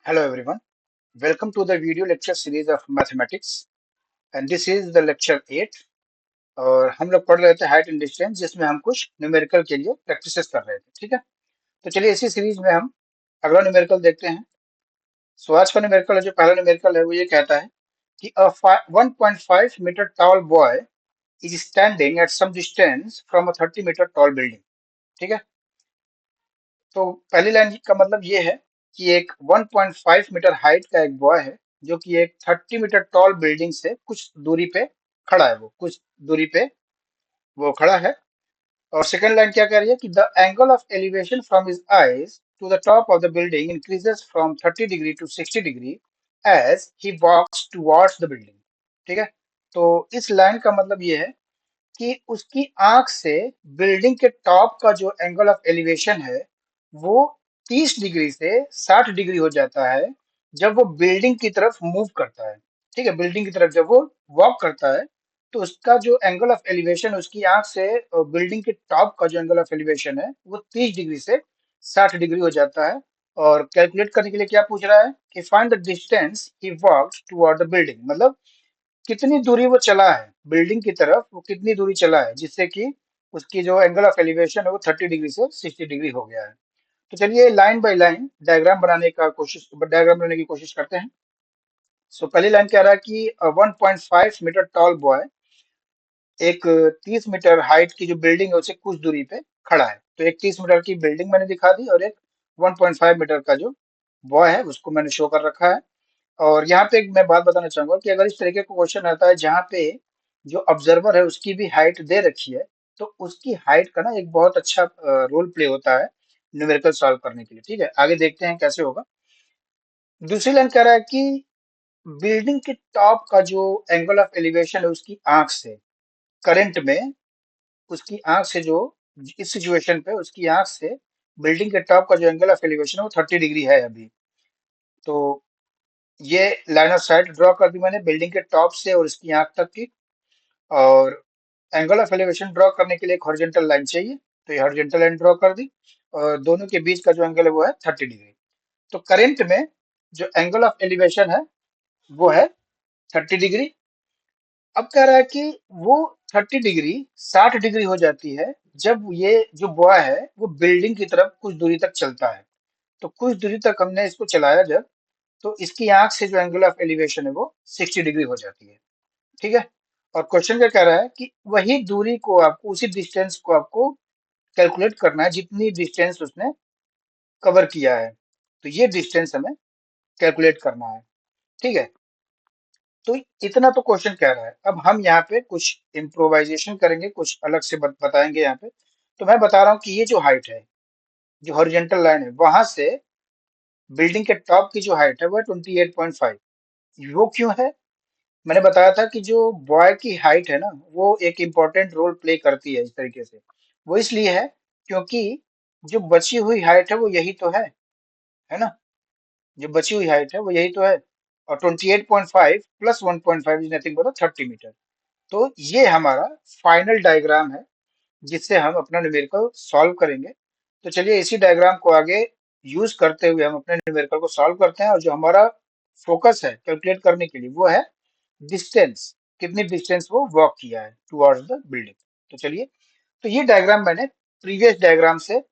Hello everyone, welcome to the video lecture series of mathematics and this is the lecture 8 और हम लोग पढ़ रहे थे हाइट एंड डिस्टेंस जिसमें हम कुछ न्यूमेरिकल के लिए प्रैक्टिसेस कर रहे थे। ठीक है, तो चलिए इसी सीरीज में हम अगला न्यूमेरिकल देखते हैं। सो आज का न्यूमेरिकल है, जो पहला न्यूमेरिकल है वो ये कहता है कि 1.5 metre tall boy is standing at some distance from a 30 metre tall building. ठीक है, तो पहली लाइन का मतलब ये है कि एक 1.5 मीटर हाइट का एक बॉय है जो कि एक 30 मीटर टॉल बिल्डिंग से कुछ दूरी पे खड़ा है, वो कुछ दूरी पे वो खड़ा है। और सेकंड लाइन क्या कह रही है कि the angle of elevation from his eyes to the top of the building increases from 30 degree to 60 degree as he walks towards the building. ठीक है, तो इस लाइन का मतलब ये है कि उसकी आंख से बिल्डिंग के टॉप का जो एंगल ऑफ एलिवेशन है वो 30 डिग्री से 60 डिग्री हो जाता है जब वो बिल्डिंग की तरफ मूव करता है। ठीक है, बिल्डिंग की तरफ जब वो वॉक करता है तो उसका जो एंगल ऑफ एलिवेशन उसकी आंख से बिल्डिंग के टॉप का जो एंगल ऑफ एलिवेशन है वो 30 डिग्री से 60 डिग्री हो जाता है। और कैलकुलेट करने के लिए क्या पूछ रहा है कि find the distance he walked toward the building, मतलब कितनी दूरी वो चला है बिल्डिंग की तरफ, वो कितनी दूरी चला है जिससे कि उसकी जो एंगल ऑफ एलिवेशन है वो 30 डिग्री से 60 डिग्री हो गया है। तो चलिए लाइन बाय लाइन डायग्राम बनाने की कोशिश करते हैं। सो पहली लाइन कह रहा है कि 1.5 मीटर टॉल बॉय एक 30 मीटर हाइट की जो बिल्डिंग है उससे कुछ दूरी पे खड़ा है। तो एक 30 मीटर की बिल्डिंग मैंने दिखा दी और एक 1.5 मीटर का जो बॉय है उसको मैंने शो कर रखा है। और यहाँ पे एक मैं बात बताना चाहूंगा कि अगर इस तरीके का क्वेश्चन आता है जहाँ पे जो ऑब्जर्वर है उसकी भी हाइट दे रखी है तो उसकी हाइट का ना एक बहुत अच्छा रोल प्ले होता है न्यूमेरिकल सॉल्व करने के लिए। ठीक है, आगे देखते हैं कैसे होगा। दूसरी लाइन कह रहा है कि बिल्डिंग के टॉप का जो एंगल ऑफ एलिवेशन है उसकी आंख से करंट में, उसकी आंख से जो इस सिचुएशन पे उसकी आंख से बिल्डिंग के टॉप का जो एंगल ऑफ एलिवेशन है वो 30 डिग्री है अभी। तो ये लाइन ऑफ साइट ड्रॉ कर दी मैंने बिल्डिंग के टॉप से और इसकी आंख तक की। और एंगल ऑफ एलिवेशन ड्रॉ करने के लिए एक हॉरिजॉन्टल लाइन चाहिए, तो ये हॉरिजॉन्टल लाइन ड्रॉ कर दी और दोनों के बीच का जो एंगल है वो है 30 डिग्री। तो करंट में जो एंगल ऑफ एलिवेशन है वो है 30 डिग्री। अब कह रहा है कि वो 30 डिग्री 60 डिग्री हो जाती है जब ये जो बॉय है वो बिल्डिंग की तरफ कुछ दूरी तक चलता है। तो कुछ दूरी तक हमने इसको चलाया जब, तो इसकी आंख से जो एंगल ऑफ एलिवेशन है वो 60 डिग्री हो जाती है। ठीक है, और क्वेश्चन क्या कह रहा है कि वही दूरी को आपको, उसी डिस्टेंस को आपको कैलकुलेट करना है जितनी डिस्टेंस उसने कवर किया है। तो ये डिस्टेंस हमें कैलकुलेट करना है। ठीक है, तो इतना तो क्वेश्चन कह रहा है। अब हम यहाँ पे कुछ इम्प्रोवाइजेशन करेंगे, कुछ अलग से बताएंगे यहाँ पे। तो मैं बता रहा हूँ कि ये जो हाइट है, जो हॉरिजॉन्टल लाइन है वहां से बिल्डिंग के टॉप की जो हाइट है वो है 28.5। वो क्यों है? मैंने बताया था कि जो बॉय की हाइट है ना वो एक इम्पोर्टेंट रोल प्ले करती है इस तरीके से। वो इसलिए है क्योंकि जो बची हुई हाइट है वो यही तो है ना, जो बची हुई हाइट है वो यही तो है। और 28.5 plus 1.5 is nothing but 30 metre. तो ये हमारा फाइनल डायग्राम है जिससे हम अपना न्यूमेरिकल सॉल्व करेंगे। तो चलिए इसी डायग्राम को आगे यूज करते हुए हम अपने न्यूमेरिकल को सॉल्व करते हैं। और जो हमारा फोकस है कैलकुलेट करने के लिए वो है डिस्टेंस, कितनी डिस्टेंस वो वॉक किया है टुवर्ड्स द बिल्डिंग। तो चलिए, तो ये डायग्राम मैंने प्रीवियस डायग्राम से,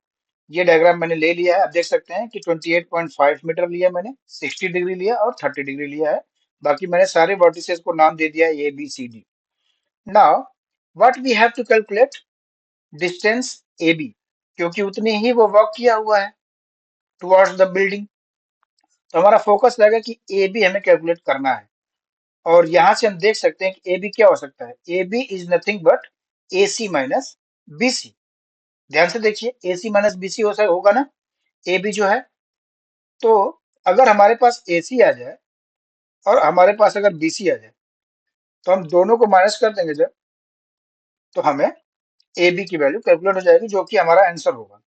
ये डायग्राम मैंने ले लिया है। आप देख सकते हैं कि 28.5 मीटर लिया मैंने, 60 डिग्री लिया और 30 डिग्री लिया है। बाकी मैंने सारे वर्टिसेस को नाम दे दिया A B C D. Now what we have to calculate distance A B, क्योंकि उतनी ही वो वॉक किया हुआ है टुवर्ड्स द बिल्डिंग। तो हमारा फोकस रहेगा कि ए बी हमें कैलकुलेट करना है। और यहां से हम देख सकते हैं कि ए बी क्या हो सकता है। A B is nothing but A C minus B C. ध्यान से देखिए, ए सी माइनस बी सी होगा ना ए बी जो है। तो अगर हमारे पास ए सी आ जाए और हमारे पास अगर बी सी आ जाए तो हम दोनों को माइनस कर देंगे जब, तो हमें ए बी की वैल्यू कैलकुलेट हो जाएगी जो कि हमारा आंसर होगा।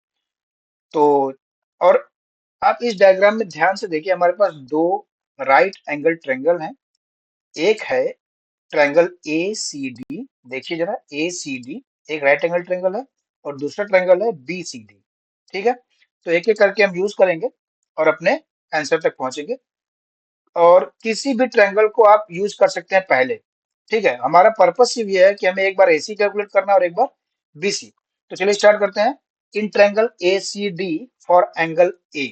तो और आप इस डायग्राम में ध्यान से देखिए, हमारे पास दो राइट एंगल ट्रायंगल हैं। एक है ट्रायंगल ए सी डी, देखिए जरा ए सी डी एक राइट एंगल ट्रायंगल है और दूसरा ट्रायंगल है बी सी डी। ठीक है, तो एक एक करके हम यूज करेंगे और अपने आंसर तक पहुंचेंगे। और किसी भी ट्रायंगल को आप यूज कर सकते हैं पहले। ठीक है, हमारा पर्पस सिर्फ ये है कि हमें एक बार एसी कैलकुलेट करना है और एक बार बीसी। तो चलिए स्टार्ट करते हैं। In triangle A C D for angle A.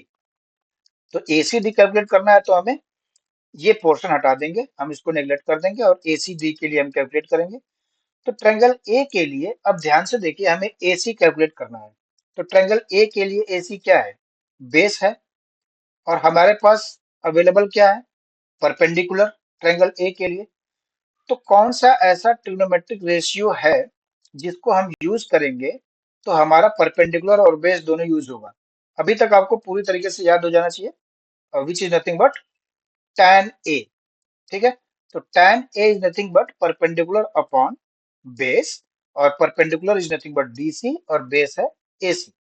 तो ए सी डी कैलकुलेट करना है तो हमें ये पोर्शन हटा देंगे, हम इसको नेग्लेक्ट कर देंगे और ए सी डी के लिए हम कैलकुलेट करेंगे। तो ट्रायंगल ए के लिए अब ध्यान से देखिए, हमें ए सी कैलकुलेट करना है। तो ट्रायंगल ए के लिए ए सी क्या है? बेस है। और हमारे पास अवेलेबल क्या है? परपेंडिकुलर ट्रायंगल ए के लिए। तो कौन सा ऐसा ट्रिग्नोमेट्रिक रेशियो है जिसको हम यूज करेंगे तो हमारा परपेंडिकुलर और बेस दोनों यूज होगा? अभी तक आपको पूरी तरीके से याद हो जाना चाहिए, which is nothing but tan A. ठीक है, तो tan A is nothing but perpendicular upon base, और perpendicular is nothing but BC और बेस है एसी।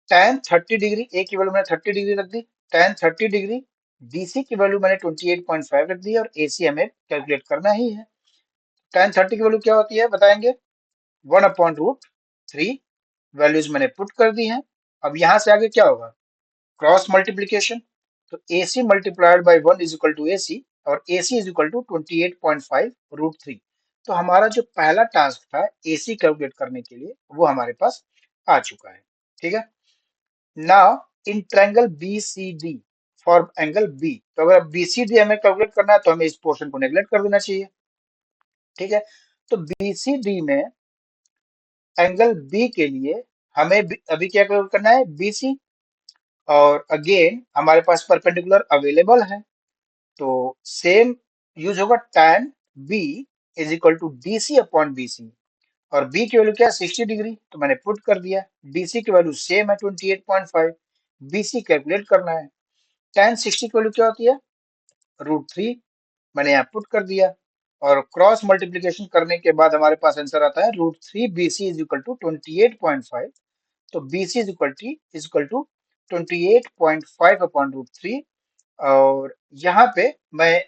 tan 30 डिग्री ए की वैल्यू मैंने 30 डिग्री रख दी, tan 30 डिग्री बीसी की वैल्यू मैंने 28.5 रख दी, और एसी हमें कैलकुलेट करना ही है। tan 30 की वैल्यू क्या होती है बताएंगे? 1/√3। वैल्यूज मैंने पुट कर दी हैं। अब यहां से आगे क्या होगा? Cross multiplication. तो AC multiplied by 1 is equal to AC, और AC इज इक्वल टू 28.5√3। तो हमारा जो पहला टास्क था AC कैलकुलेट करने के लिए, वो हमारे पास आ चुका है। ठीक है, now in triangle BCD for angle B. तो अगर BCD हमें कैलकुलेट करना है तो हमें इस पोर्शन को नेग्लेक्ट कर देना चाहिए। ठीक है, तो BCD में एंगल बी के लिए हमें अभी क्या करना है? BC। और अगेन हमारे पास परपेंडिकुलर अवेलेबल है, तो सेम यूज होगा। tan B is equal to D C upon B C. और बी की वैल्यू क्या है? 60 डिग्री, तो मैंने पुट कर दिया। बीसी की वैल्यू सेम है 28.5। बीसी कैलकुलेट करना है। tan 60 की वैल्यू क्या होती है? √3, मैंने यहाँ पुट कर दिया। और क्रॉस मल्टीप्लीकेशन करने के बाद हमारे पास आंसर आता है √3 B C is equal to 28.5। तो B C is equal to 28.5 upon √3। और यहाँ पे मैं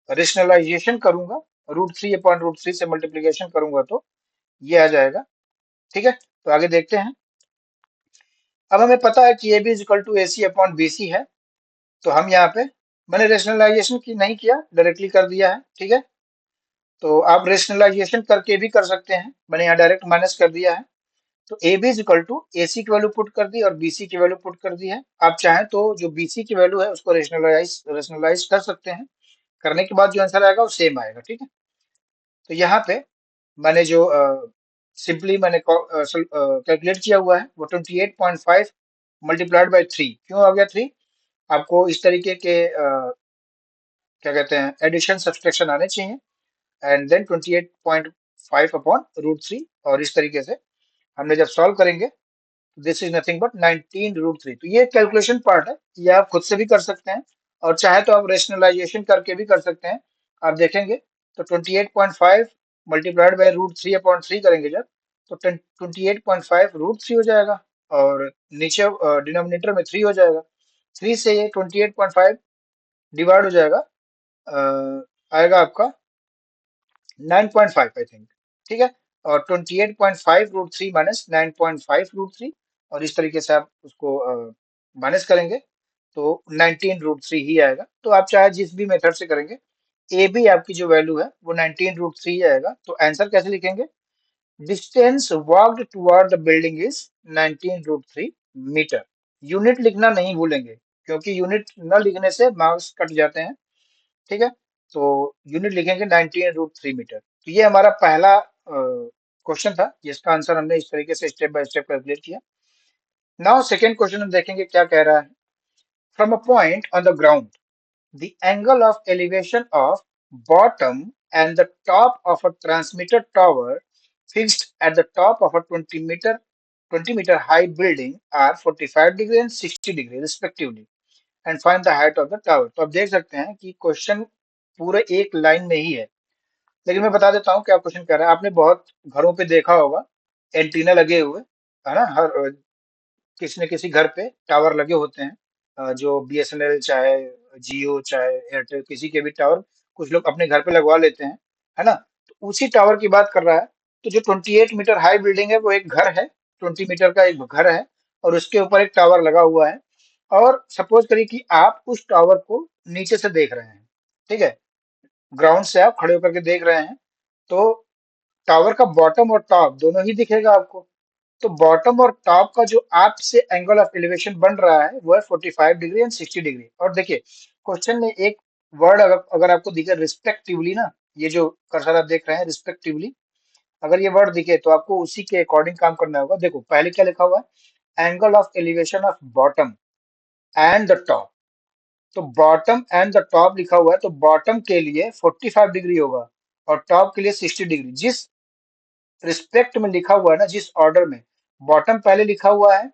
रेशनलाइजेशन करूंगा, √3 अपॉन √3 से मल्टीप्लीकेशन करूंगा तो ये आ जाएगा। ठीक है, तो आगे देखते हैं। अब हमें पता है कि A B is equal to A C upon B C है। तो हम यहाँ पे, मैंने रेशनलाइजेशन की नहीं किया, डायरेक्टली कर दिया है। ठीक है, तो आप रेशनलाइजेशन करके भी कर सकते हैं, मैंने यहाँ डायरेक्ट माइनस कर दिया है। तो A B is equal to A C की वैल्यू पुट कर दी और बी सी की वैल्यू पुट कर दी है। आप चाहें तो जो बी सी की वैल्यू है उसको रेशनलाइज कर सकते हैं। करने के बाद जो आंसर आएगा वो सेम आएगा। ठीक है, तो यहाँ पे मैंने जो सिंपली मैंने कैलकुलेट किया हुआ है वो 28.5 मल्टीप्लाइड बाई 3। क्यों आ गया 3? आपको इस तरीके के क्या कहते हैं, एडिशन सब्सट्रैक्शन आने चाहिए। एंड देन 28.5 अपॉन √3, और इस तरीके से हमने जब सॉल्व करेंगे, दिस इज नथिंग बट 19√3। तो ये कैलकुलेशन पार्ट है, ये आप खुद से भी कर सकते हैं, और चाहे तो आप रेशनलाइजेशन करके भी कर सकते हैं। आप देखेंगे तो 28.5 मल्टीप्लाइड बाई √3 अपॉन 3 करेंगे जब, तो 28.5 √3 हो जाएगा, और नीचे डिनोमिनेटर में 3 हो जाएगा। 3 से ये 28.5 डिवाइड हो जाएगा, आएगा आपका 9.5 आई थिंक। ठीक है, और 28.5 √3 माइनस 9.5 √3, और इस तरीके से आप उसको माइनस करेंगे तो 19√3 ही आएगा। तो आप चाहे जिस भी मेथड से करेंगे, ए बी आपकी जो वैल्यू है वो 19√3 ही आएगा। तो आंसर कैसे लिखेंगे? Distance walked toward the building is 19√3 metre. Unit लिखना नहीं भूलेंगे, क्योंकि यूनिट न लिखने से मार्क्स कट जाते हैं। ठीक है, तो यूनिट लिखेंगे 19√3 मीटर। तो ये हमारा पहला क्वेश्चन था जिसका आंसर हमने इस तरीके से स्टेप बाय स्टेप कैलकुलेट किया। नाउ सेकेंड क्वेश्चन हम देखेंगे क्या कह रहा है। From a point on the ground, the angle of elevation of bottom and the top of a transmitter tower fixed at the top of a 20 meter high building are 45 degree and 60 degree respectively, and find the height of the tower। तो आप देख सकते हैं कि question पूरे एक line में ही है, लेकिन मैं बता देता हूँ क्या क्वेश्चन कर रहा है। आपने बहुत घरों पे देखा होगा एंटीना लगे हुए, है ना? हर किसी न किसी घर पे टावर लगे होते हैं, जो बीएसएनएल चाहे जियो चाहे एयरटेल, किसी के भी टावर कुछ लोग अपने घर पे लगवा लेते हैं, है ना? तो उसी टावर की बात कर रहा है। तो जो 28 मीटर हाई बिल्डिंग है वो एक घर है, 20 मीटर का एक घर है, और उसके ऊपर एक टावर लगा हुआ है। और सपोज करिए कि आप उस टावर को नीचे से देख रहे हैं, ठीक है, ग्राउंड से आप खड़े होकर के देख रहे हैं, तो टावर का बॉटम और टॉप दोनों ही दिखेगा आपको। तो बॉटम और टॉप का जो आपसे एंगल ऑफ एलिवेशन बन रहा है वो है 45 डिग्री एंड 60 डिग्री। और देखिए क्वेश्चन में एक वर्ड अगर आपको दिखे रिस्पेक्टिवली ना, ये जो कर्सर आप देख रहे हैं रिस्पेक्टिवली, अगर ये वर्ड दिखे तो आपको उसी के अकॉर्डिंग काम करना होगा। देखो पहले क्या लिखा हुआ है, angle of elevation of bottom and the top. तो बॉटम एंड द टॉप लिखा हुआ है, तो बॉटम के लिए 45 डिग्री होगा और टॉप के लिए 60 डिग्री। जिस रिस्पेक्ट में लिखा हुआ है ना, जिस ऑर्डर में, बॉटम पहले लिखा हुआ है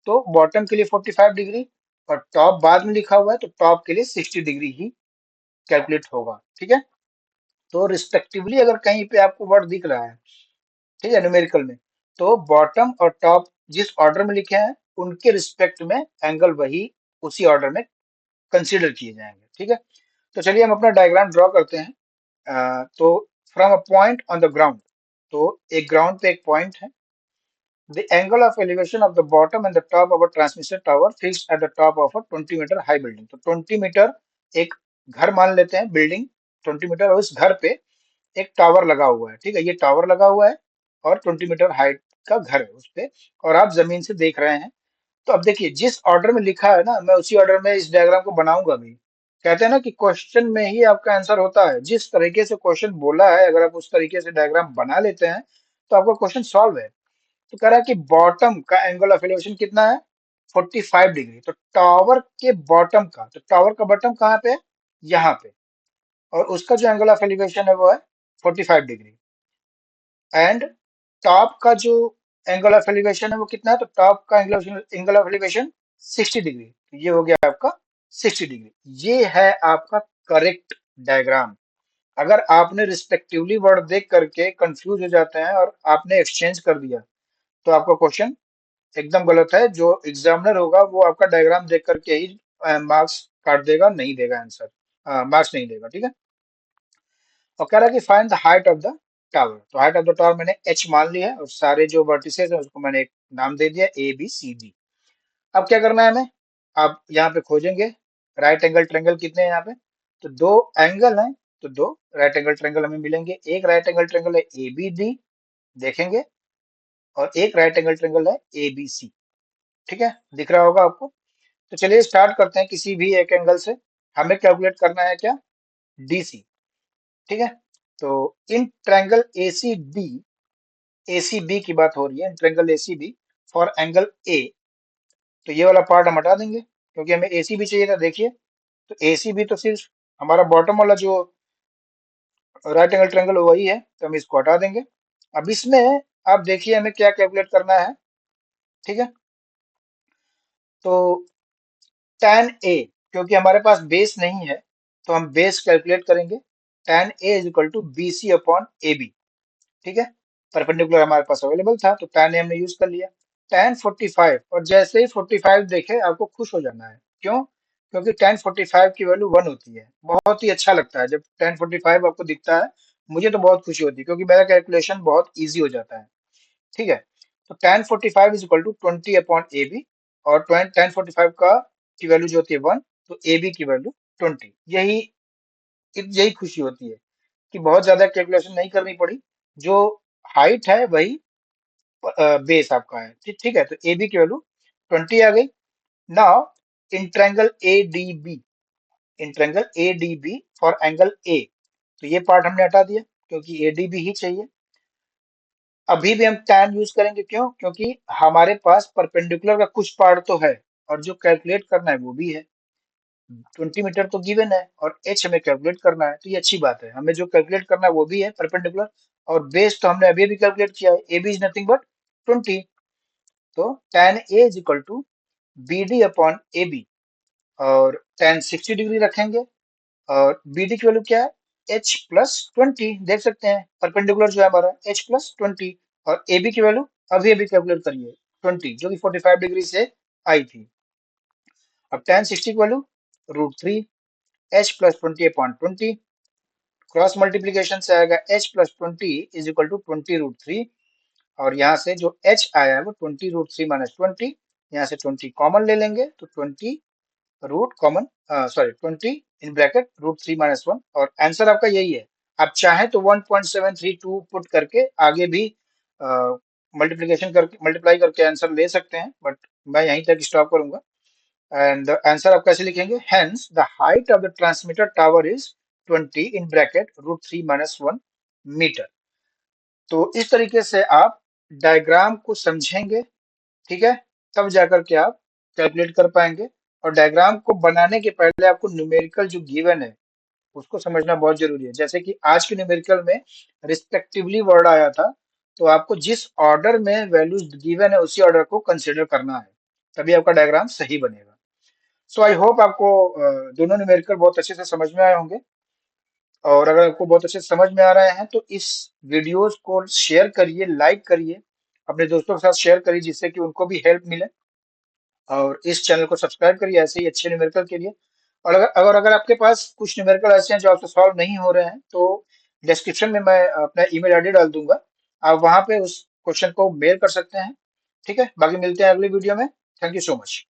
तो बॉटम के लिए 45 डिग्री, और टॉप बाद में लिखा हुआ है तो टॉप के लिए 60 डिग्री ही कैलकुलेट होगा। ठीक है, तो रिस्पेक्टिवली अगर कहीं पे आपको वर्ड दिख रहा है, ठीक है, न्यूमेरिकल में, तो बॉटम और टॉप जिस ऑर्डर में लिखे हैं उनके रिस्पेक्ट में एंगल वही उसी ऑर्डर में कंसीडर किए जाएंगे। ठीक है, तो चलिए हम अपना डायग्राम ड्रॉ करते हैं। तो from a point on the ground, तो एक ग्राउंड पे एक पॉइंट है। The angle of elevation of the bottom and the top of a transmission tower fixed at the top of a 20 metre high building। तो 20 metre एक घर मान लेते हैं, बिल्डिंग 20 मीटर, और उस घर पे एक टावर लगा हुआ है। ठीक है, ये टावर लगा हुआ है और 20 मीटर हाइट का घर है उस पे, और आप जमीन से देख रहे हैं। तो अब देखिए जिस ऑर्डर में लिखा है ना, मैं उसी ऑर्डर में इस डायग्राम को बनाऊंगा भी। कहते हैं ना कि क्वेश्चन में ही आपका आंसर होता है। जिस तरीके से क्वेश्चन बोला है अगर आप उस तरीके से डायग्राम बना लेते हैं तो आपका क्वेश्चन सॉल्व है। तो कह रहा है कि बॉटम का एंगल ऑफ एलिवेशन कितना है, 45 डिग्री। तो टावर के बॉटम का, तो टावर का बॉटम कहाँ पे है, यहाँ पे, और उसका जो एंगल ऑफ एलिवेशन है वो है 45 डिग्री। एंड टॉप का जो एंगल ऑफ एलिवेशन है वो कितना है, तो टॉप का एंगल ऑफ एलिवेशन 60 डिग्री। तो ये हो गया आपका 60 डिग्री। ये है आपका करेक्ट डायग्राम। अगर आपने रिस्पेक्टिवली वर्ड देख करके कंफ्यूज हो जाते हैं और आपने एक्सचेंज कर दिया तो आपका क्वेश्चन एकदम गलत है। जो एग्जामिनर होगा वो आपका डायग्राम देख करके ही मार्क्स काट देगा, नहीं देगा आंसर, मार्क्स नहीं देगा। ठीक है, और कह रहा है कि find the height of the tower. तो हाइट ऑफ द टावर मैंने एच मान लिया है और सारे जो वर्टिसेस है उसको मैंने एक नाम दे दिया, ए बी सी डी। अब क्या करना है हमें, आप यहाँ पे खोजेंगे राइट एंगल ट्रेंगल कितने हैं यहाँ पे, तो दो एंगल हैं, तो दो राइट एंगल ट्रेंगल हमें मिलेंगे। एक राइट एंगल ट्रेंगल है ए बी डी, देखेंगे, और एक राइट एंगल ट्रेंगल है ए बी सी। ठीक है, दिख रहा होगा आपको। तो चलिए स्टार्ट करते हैं किसी भी एक एंगल से। हमें कैलकुलेट करना है क्या, डीसी। ठीक है, तो इन ट्रायंगल एसी बी की बात हो रही है, in triangle AC B for angle A. तो ये वाला पार्ट हम हटा देंगे क्योंकि हमें एसी भी चाहिए था। देखिए, तो एसी बी तो सिर्फ हमारा बॉटम वाला जो राइट एंगल ट्रायंगल वही है, तो हम इसको हटा देंगे। अब इसमें आप देखिए हमें क्या कैलकुलेट करना है। ठीक है, तो tan ए, क्योंकि हमारे पास बेस नहीं है तो हम बेस कैलकुलेट करेंगे। tan A is equal to B C upon A B. ठीक है, परपेंडिकुलर हमारे पास अवेलेबल था तो tan ए हमने यूज कर लिया। tan 45, और जैसे ही 45 देखे आपको खुश हो जाना है। क्यों, क्योंकि tan 45 की वैल्यू 1 होती है। बहुत ही अच्छा लगता है जब tan 45 आपको दिखता है। मुझे तो बहुत खुशी होती है क्योंकि मेरा कैलकुलेशन बहुत ईजी हो जाता है। ठीक है, तो tan 45 is equal to 20 upon A B, और tan 45 का की वैल्यू जो होती है 1, तो ए बी की वैल्यू 20। यही यही खुशी होती है कि बहुत ज्यादा कैलकुलेशन नहीं करनी पड़ी। जो हाइट है वही बेस आपका है। ठीक ठीक है, तो ए बी की वैल्यू 20 आ गई। Now in triangle A D B, in triangle A D B for angle A, तो ये पार्ट हमने हटा दिया क्योंकि ए डी बी ही चाहिए। अभी भी हम tan यूज करेंगे, क्यों, क्योंकि हमारे पास परपेंडिकुलर का कुछ पार्ट तो है और जो कैलकुलेट करना है वो भी है। 20 मीटर तो गिवन है और एच हमें कैलकुलेट करना है, तो ये अच्छी बात है। हमें जो कैलकुलेट करना है वो भी है परपेंडिकुलर, और बेस तो हमने अभी भी कैलकुलेट किया है, A B is nothing but 20। तो tan A is equal to B D upon A B, और tan 60 डिग्री रखेंगे, और बी डी की वैल्यू क्या है, एच प्लस 20। देख सकते हैं परपेंडिकुलर जो है हमारा एच प्लस 20, और ए बी की वैल्यू अभी अभी कैलकुलेट करिए 20, जो कि 45 डिग्री से आई थी। अब tan 60 की value √3, H plus 20 upon 20, cross multiplication से आएगा H plus 20 is equal to 20 √3, और यहाँ से जो एच आया है वो 20 √3 माइनस 20, यहाँ से 20 कॉमन ले लेंगे तो 20 root common, sorry 20 in bracket root 3 minus 1, और आंसर आपका यही है। आप चाहें तो 1.732 पुट करके आगे भी मल्टीप्लिकेशन करके मल्टीप्लाई करके आंसर ले सकते हैं, बट मैं यहीं तक स्टॉप करूंगा। एंड द आंसर आप कैसे लिखेंगे, hence the height of the transmitter tower is 20 in bracket root 3 minus 1 metre. तो इस तरीके से आप डायग्राम को समझेंगे, ठीक है, तब जाकर के आप कैलकुलेट कर पाएंगे। और डायग्राम को बनाने के पहले आपको न्यूमेरिकल जो गिवन है उसको समझना बहुत जरूरी है। जैसे कि आज के न्यूमेरिकल में रिस्पेक्टिवली वर्ड आया था, तो आपको जिस ऑर्डर में वैल्यूज गिवन है उसी ऑर्डर को कंसिडर करना है, तभी आपका डायग्राम सही बनेगा। सो आई होप आपको दोनों न्यूमेरिकल बहुत अच्छे से समझ में आए होंगे। और अगर आपको बहुत अच्छे से समझ में आ रहे हैं तो इस वीडियोस को शेयर करिए, लाइक करिए, अपने दोस्तों के साथ शेयर करिए जिससे कि उनको भी हेल्प मिले। और इस चैनल को सब्सक्राइब करिए ऐसे ही अच्छे न्यूमेरिकल के लिए। और अगर आपके पास कुछ न्यूमेरिकल ऐसे हैं जो आपसे सॉल्व नहीं हो रहे हैं, तो डिस्क्रिप्शन में मैं अपना ईमेल आईडी डाल दूंगा, आप वहां पे उस क्वेश्चन को मेल कर सकते हैं। ठीक है, बाकी मिलते हैं अगली वीडियो में। Thank you so much.